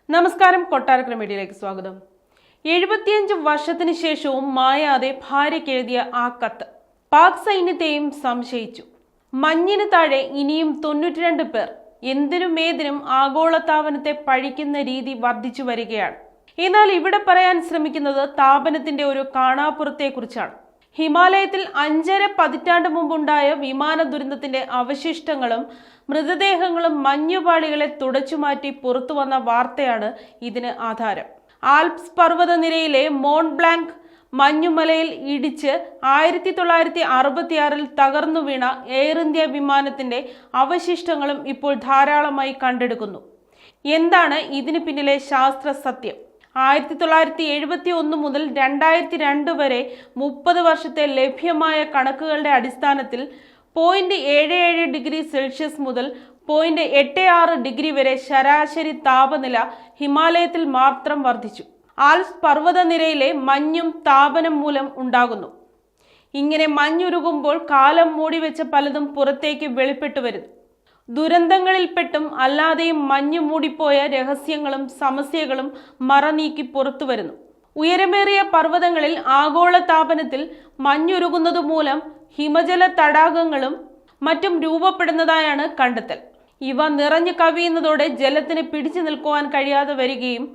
നമസ്കാരം, കൊട്ടാരക്കര മീഡിയയിലേക്ക് സ്വാഗതം. 75 വർഷത്തിന് ശേഷവും മായാതെ ഭാര്യയ്ക്ക് എഴുതിയ ആ കത്ത് പാക് സൈന്യത്തെയും സംശയിച്ചു. മഞ്ഞിന് താഴെ ഇനിയും 92 പേർ. എന്തിനും ഏതിനും ആഗോളതാപനത്തെ പഴിക്കുന്ന രീതി വർദ്ധിച്ചു വരികയാണ്. എന്നാൽ ഇവിടെ പറയാൻ ശ്രമിക്കുന്നത് താപനത്തിന്റെ ഒരു കാണാപ്പുറത്തെക്കുറിച്ചാണ്. ഹിമാലയത്തിൽ 5.5 പതിറ്റാണ്ട് മുമ്പുണ്ടായ വിമാന ദുരന്തത്തിന്റെ അവശിഷ്ടങ്ങളും മൃതദേഹങ്ങളും മഞ്ഞുപാളികളെ തുടച്ചുമാറ്റി പുറത്തു വന്ന വാർത്തയാണ് ഇതിന് ആധാരം. ആൽപ്സ് പർവ്വതനിരയിലെ മോണ്ട് ബ്ലാങ്ക് മഞ്ഞുമലയിൽ ഇടിച്ച് 1966 തകർന്നു വീണ എയർ ഇന്ത്യ വിമാനത്തിന്റെ അവശിഷ്ടങ്ങളും ഇപ്പോൾ ധാരാളമായി കണ്ടെടുക്കുന്നു. എന്താണ് ഇതിന് പിന്നിലെ ശാസ്ത്ര സത്യം? 1971 മുതൽ 2002 വരെ 30 വർഷത്തെ ലഭ്യമായ കണക്കുകളുടെ അടിസ്ഥാനത്തിൽ 0.77 ഡിഗ്രി സെൽഷ്യസ് മുതൽ 0.86 ഡിഗ്രി വരെ ശരാശരി താപനില ഹിമാലയത്തിൽ മാത്രം വർദ്ധിച്ചു. ആൽപ്സ് പർവ്വതനിരയിലെ മഞ്ഞും താപനം മൂലം ഉണ്ടാകുന്നു. ഇങ്ങനെ മഞ്ഞുരുകുമ്പോൾ കാലം മൂടിവെച്ച പലതും പുറത്തേക്ക് വെളിപ്പെട്ടു വരുന്നു. ദുരന്തങ്ങളിൽപ്പെട്ടും അല്ലാതെയും മഞ്ഞു മൂടിപ്പോയ രഹസ്യങ്ങളും സമസ്യകളും മറനീക്കി പുറത്തു വരുന്നു. ഉയരമേറിയ പർവ്വതങ്ങളിൽ ആഗോള താപനത്തിൽ മഞ്ഞുരുകുന്നത് മൂലം ഹിമജല തടാകങ്ങളും മറ്റും രൂപപ്പെടുന്നതായാണ് കണ്ടെത്തൽ. ഇവ നിറഞ്ഞു കവിയുന്നതോടെ ജലത്തിന് പിടിച്ചു നിൽക്കുവാൻ കഴിയാതെ വരികയും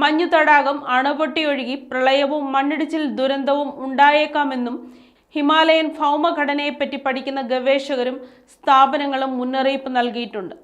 മഞ്ഞു തടാകം അണപൊട്ടിയൊഴുകി പ്രളയവും മണ്ണിടിച്ചിൽ ദുരന്തവും ഉണ്ടായേക്കാമെന്നും ഹിമാലയൻ ഭൗമഘടനയെപ്പറ്റി പഠിക്കുന്ന ഗവേഷകരും സ്ഥാപനങ്ങളും മുന്നറിയിപ്പ് നൽകിയിട്ടുണ്ട്.